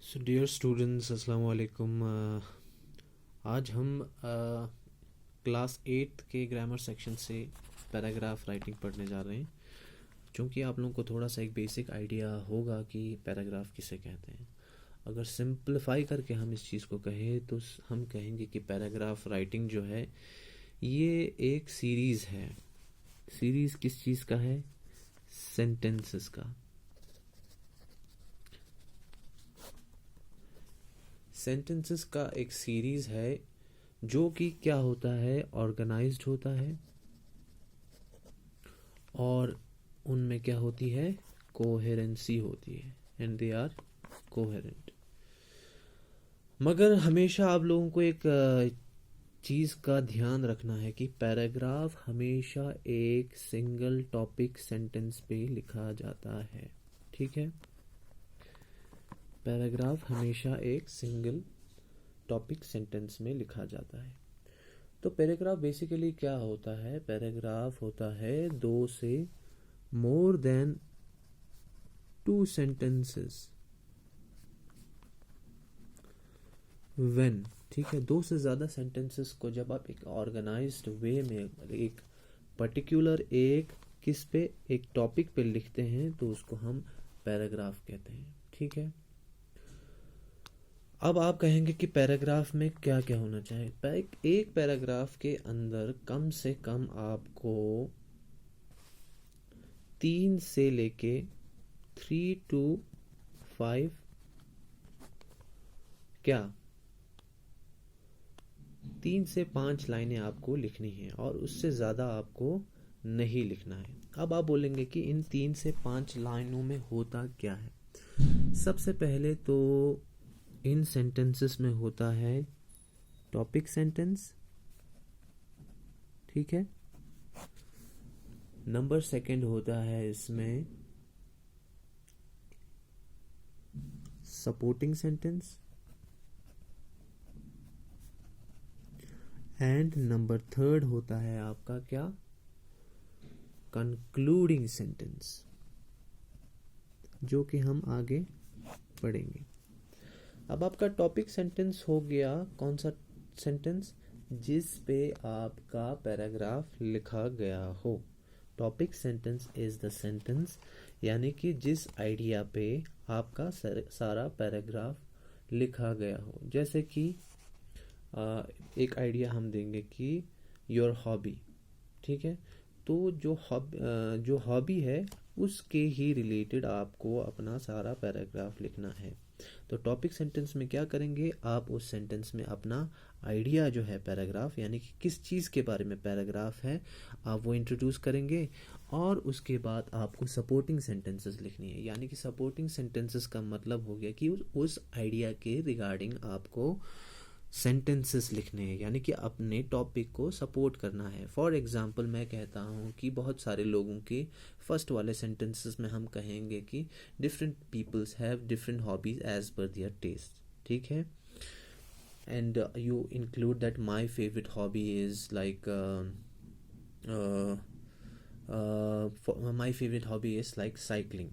So dear students, अस्सलाम वालेकुम। आज हम क्लास 8 के ग्रामर सेक्शन से पैराग्राफ राइटिंग पढ़ने जा रहे हैं। क्योंकि आप लोगों को थोड़ा सा एक बेसिक आइडिया होगा कि पैराग्राफ किसे कहते हैं। अगर सिंपलीफाई करके हम इस चीज़ को कहें तो हम कहेंगे कि पैराग्राफ राइटिंग जो है ये एक सीरीज़ है। सीरीज़ किस चीज़ का है? सेंटेंसेस का। सेंटेंसेस का एक सीरीज़ है जो कि क्या होता है, ऑर्गेनाइज्ड होता है और उनमें क्या होती है, कोहेरेंसी होती है, एंड दे आर कोहेरेंट। मगर हमेशा आप लोगों को एक चीज़ का ध्यान रखना है कि पैराग्राफ हमेशा एक सिंगल टॉपिक सेंटेंस पे लिखा जाता है। ठीक है, पैराग्राफ हमेशा एक सिंगल टॉपिक सेंटेंस में लिखा जाता है। तो पैराग्राफ बेसिकली क्या होता है? पैराग्राफ होता है दो से मोर देन 2 सेंटेंसेस व्हेन। ठीक है, 2 से ज़्यादा सेंटेंसेस को जब आप एक ऑर्गेनाइज्ड वे में एक पर्टिकुलर एक किस पे, एक टॉपिक पे लिखते हैं तो उसको हम पैराग्राफ कहते हैं। ठीक है, अब आप कहेंगे कि पैराग्राफ में क्या क्या होना चाहिए। एक पैराग्राफ के अंदर कम से कम आपको 3 से लेके 3 to 5 क्या 3 से 5 लाइनें आपको लिखनी है और उससे ज़्यादा आपको नहीं लिखना है। अब आप बोलेंगे कि इन 3 से 5 लाइनों में होता क्या है। सबसे पहले तो इन सेंटेंसेस में होता है टॉपिक सेंटेंस। ठीक है, नंबर सेकंड होता है इसमें supporting sentence, and number third होता है आपका क्या, कंक्लूडिंग सेंटेंस, जो कि हम आगे पढ़ेंगे। अब आपका टॉपिक सेंटेंस हो गया कौन सा सेंटेंस? जिस पे आपका पैराग्राफ लिखा गया हो। Topic sentence is the sentence, यानी कि जिस आइडिया पे आपका सारा पैराग्राफ लिखा गया हो। जैसे कि एक आइडिया हम देंगे कि योर हॉबी। ठीक है, तो जो हॉबी है उसके ही रिलेटेड आपको अपना सारा पैराग्राफ लिखना है। तो टॉपिक सेंटेंस में क्या करेंगे, आप उस सेंटेंस में अपना आइडिया जो है पैराग्राफ, यानी कि किस चीज़ के बारे में पैराग्राफ है, आप वो इंट्रोड्यूस करेंगे। और उसके बाद आपको सपोर्टिंग सेंटेंसेस लिखनी है। यानी कि सपोर्टिंग सेंटेंसेस का मतलब हो गया कि उस आइडिया के रिगार्डिंग आपको सेंटेंसेस लिखने हैं, यानी कि अपने टॉपिक को सपोर्ट करना है। फॉर एग्जांपल मैं कहता हूँ कि बहुत सारे लोगों के फर्स्ट वाले सेंटेंसेस में हम कहेंगे कि different peoples have different hobbies as per their taste. ठीक है, and you include that my favourite hobby is like my favourite hobby is like cycling.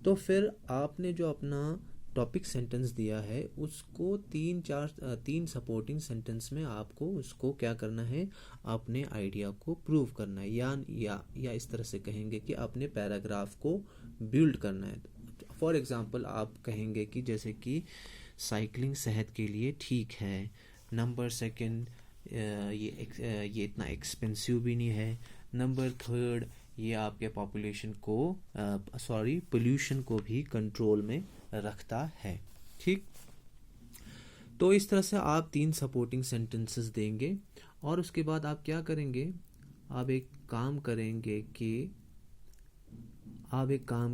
तो फिर आपने जो अपना टॉपिक सेंटेंस दिया है उसको 3 सपोर्टिंग सेंटेंस में आपको उसको क्या करना है, अपने आइडिया को प्रूव करना है, या इस तरह से कहेंगे कि अपने पैराग्राफ को बिल्ड करना है। फॉर एग्जांपल आप कहेंगे कि जैसे कि साइकिलिंग सेहत के लिए ठीक है। नंबर सेकंड, ये इतना एक्सपेंसिव भी नहीं है। नंबर थर्ड, ये आपके पॉपुलेशन को पोल्यूशन को भी कंट्रोल में रखता है। ठीक, तो इस तरह से आप 3 सपोर्टिंग सेंटेंसेस देंगे और उसके बाद आप क्या करेंगे, आप एक काम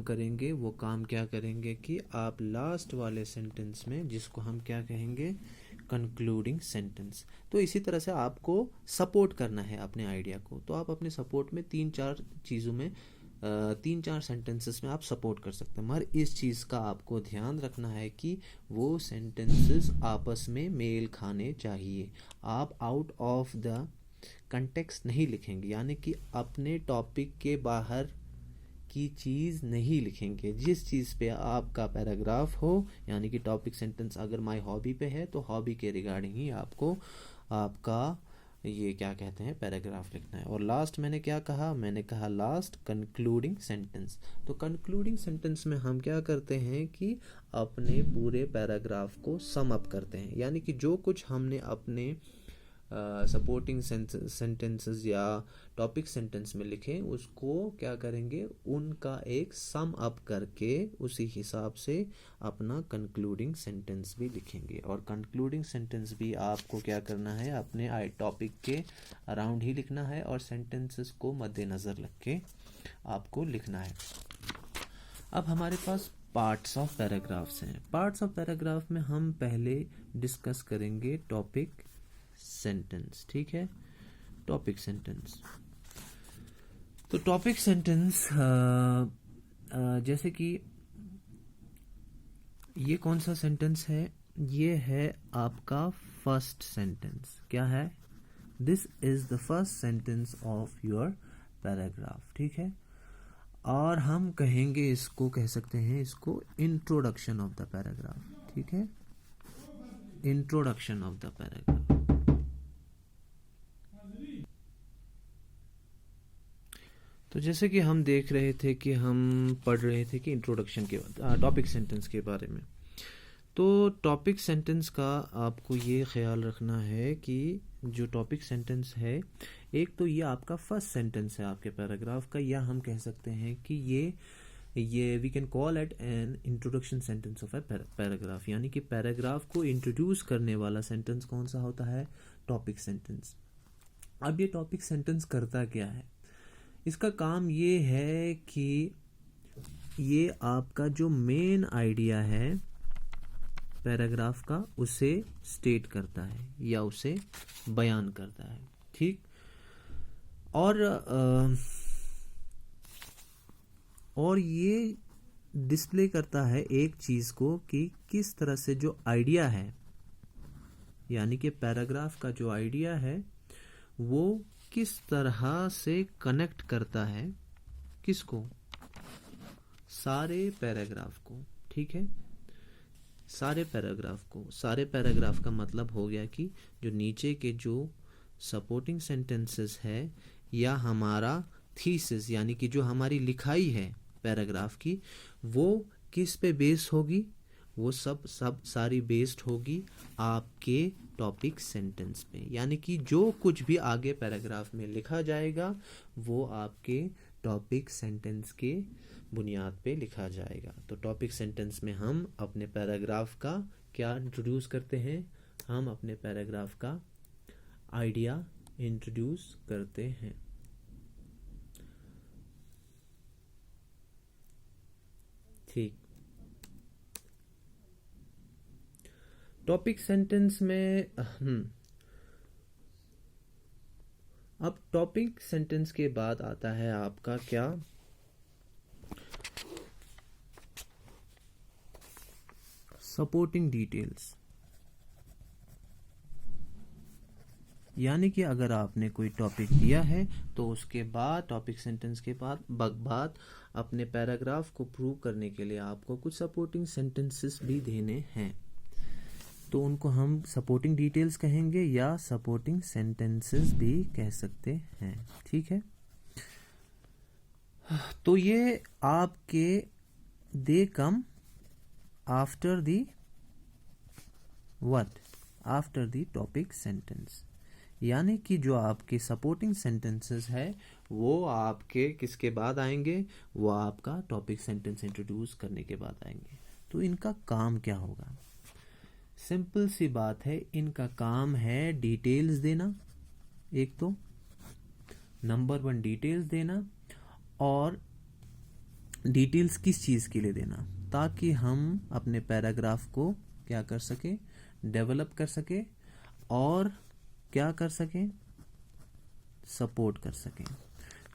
करेंगे। वो काम क्या करेंगे कि आप लास्ट वाले सेंटेंस में, जिसको हम क्या कहेंगे, कंक्लूडिंग सेंटेंस। तो इसी तरह से आपको सपोर्ट करना है अपने आइडिया को। तो आप अपने सपोर्ट में 3-4 चीज़ों में 3-4 सेंटेंसेस में आप सपोर्ट कर सकते हैं। मगर इस चीज़ का आपको ध्यान रखना है कि वो सेंटेंसेस आपस में मेल खाने चाहिए। आप आउट ऑफ द कंटेक्स्ट नहीं लिखेंगे, यानी कि अपने टॉपिक के बाहर की चीज़ नहीं लिखेंगे। जिस चीज़ पे आपका पैराग्राफ हो, यानी कि टॉपिक सेंटेंस अगर माय हॉबी पे है तो हॉबी के रिगार्डिंग ही आपको आपका ये क्या कहते हैं पैराग्राफ लिखना है। और लास्ट मैंने क्या कहा, मैंने कहा लास्ट कंक्लूडिंग सेंटेंस। तो कंक्लूडिंग सेंटेंस में हम क्या करते हैं कि अपने पूरे पैराग्राफ को सम अप करते हैं, यानी कि जो कुछ हमने अपने सपोर्टिंग सेंटेंसेस या टॉपिक सेंटेंस में लिखे उसको क्या करेंगे, उनका एक सम अप करके उसी हिसाब से अपना कंक्लूडिंग सेंटेंस भी लिखेंगे। और कंक्लूडिंग सेंटेंस भी आपको क्या करना है, अपने टॉपिक के अराउंड ही लिखना है और सेंटेंसेस को मद्देनज़र रख के आपको लिखना है। अब हमारे पास पार्ट्स ऑफ पैराग्राफ्स हैं। पार्ट्स ऑफ पैराग्राफ में हम पहले डिस्कस करेंगे टॉपिक सेंटेंस, ठीक है। टॉपिक सेंटेंस, तो टॉपिक सेंटेंस जैसे कि ये कौन सा सेंटेंस है, ये है आपका फर्स्ट सेंटेंस। क्या है, this is the first sentence of your paragraph, ठीक है। और हम कहेंगे इसको, कह सकते हैं इसको इंट्रोडक्शन ऑफ द पैराग्राफ, ठीक है, इंट्रोडक्शन ऑफ द पैराग्राफ। तो जैसे कि हम देख रहे थे कि हम पढ़ रहे थे कि इंट्रोडक्शन के टॉपिक सेंटेंस के बारे में। तो टॉपिक सेंटेंस का आपको ये ख्याल रखना है कि जो टॉपिक सेंटेंस है, एक तो ये आपका फर्स्ट सेंटेंस है आपके पैराग्राफ का, या हम कह सकते हैं कि ये we can call it an introduction sentence of a paragraph, यानी कि पैराग्राफ को इंट्रोड्यूस करने वाला सेंटेंस कौन सा होता है, टॉपिक सेंटेंस। अब ये टॉपिक सेंटेंस करता क्या है, इसका काम ये है कि ये आपका जो मेन आइडिया है पैराग्राफ का उसे स्टेट करता है या उसे बयान करता है, ठीक। और ये डिस्प्ले करता है एक चीज को कि किस तरह से जो आइडिया है, यानी कि पैराग्राफ का जो आइडिया है वो किस तरह से कनेक्ट करता है किसको, सारे पैराग्राफ को, ठीक है, सारे पैराग्राफ को। सारे पैराग्राफ का मतलब हो गया कि जो नीचे के जो सपोर्टिंग सेंटेंसेस है या हमारा थीसिस, यानी कि जो हमारी लिखाई है पैराग्राफ की, वो किस पे बेस होगी, वो सब सारी बेस्ड होगी आपके टॉपिक सेंटेंस पे। यानी कि जो कुछ भी आगे पैराग्राफ में लिखा जाएगा वो आपके टॉपिक सेंटेंस के बुनियाद पे लिखा जाएगा। तो टॉपिक सेंटेंस में हम अपने पैराग्राफ का क्या इंट्रोड्यूस करते हैं, हम अपने पैराग्राफ का आइडिया इंट्रोड्यूस करते हैं, ठीक। टॉपिक सेंटेंस में अब टॉपिक सेंटेंस के बाद आता है आपका क्या, सपोर्टिंग डिटेल्स। यानी कि अगर आपने कोई टॉपिक दिया है तो उसके बाद टॉपिक सेंटेंस के बाद अपने पैराग्राफ को प्रूव करने के लिए आपको कुछ सपोर्टिंग सेंटेंसेस भी देने हैं, तो उनको हम सपोर्टिंग डिटेल्स कहेंगे या सपोर्टिंग सेंटेंसेस भी कह सकते हैं, ठीक है। तो ये आपके they come after the what, after the topic sentence. यानी कि जो आपके सपोर्टिंग सेंटेंसेस है वो आपके किसके बाद आएंगे, वो आपका टॉपिक सेंटेंस इंट्रोड्यूस करने के बाद आएंगे। तो इनका काम क्या होगा, सिंपल सी बात है, इनका काम है डिटेल्स देना, एक तो नंबर 1 डिटेल्स देना, और डिटेल्स किस चीज के लिए देना, ताकि हम अपने पैराग्राफ को क्या कर सके, डेवलप कर सके और क्या कर सकें, सपोर्ट कर सकें।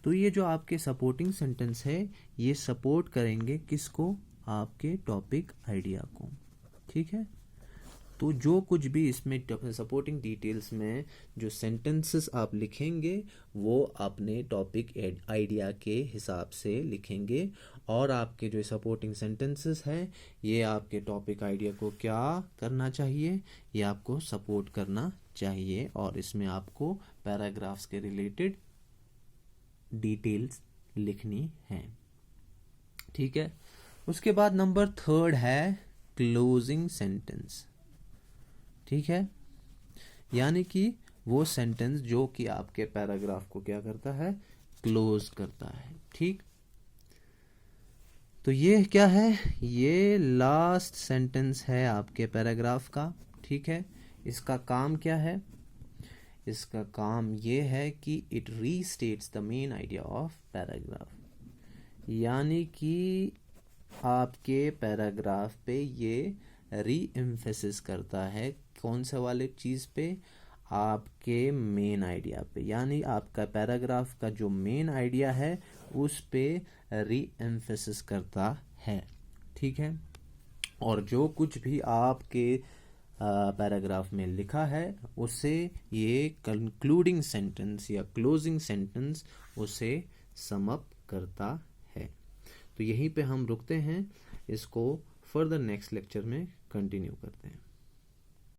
तो ये जो आपके सपोर्टिंग सेंटेंस है ये सपोर्ट करेंगे किसको, आपके टॉपिक आइडिया को, ठीक है। तो जो कुछ भी इसमें सपोर्टिंग डिटेल्स में जो सेंटेंसेस आप लिखेंगे वो अपने टॉपिक आइडिया के हिसाब से लिखेंगे, और आपके जो सपोर्टिंग सेंटेंसेस हैं ये आपके टॉपिक आइडिया को क्या करना चाहिए, ये आपको सपोर्ट करना चाहिए, और इसमें आपको पैराग्राफ्स के रिलेटेड डिटेल्स लिखनी है। ठीक है। उसके बाद नंबर 3 है क्लोजिंग सेंटेंस। ठीक है, यानी कि वो सेंटेंस जो कि आपके पैराग्राफ को क्या करता है, क्लोज करता है। ठीक, तो ये क्या है, ये लास्ट सेंटेंस है आपके पैराग्राफ का। ठीक है, इसका काम क्या है, इसका काम ये है कि it restates the main idea of paragraph, यानी कि आपके पैराग्राफ पे ये री एम्फेसिस करता है कौन से वाले चीज़ पे, आपके मेन आइडिया पे, यानी आपका पैराग्राफ का जो मेन आइडिया है उस पे री एम्फेसिस करता है। ठीक है, और जो कुछ भी आपके पैराग्राफ में लिखा है उसे ये कंक्लूडिंग सेंटेंस या क्लोजिंग सेंटेंस उसे सम अप करता है। तो यहीं पे हम रुकते हैं, इसको फर्दर नेक्स्ट लेक्चर में कंटिन्यू करते हैं।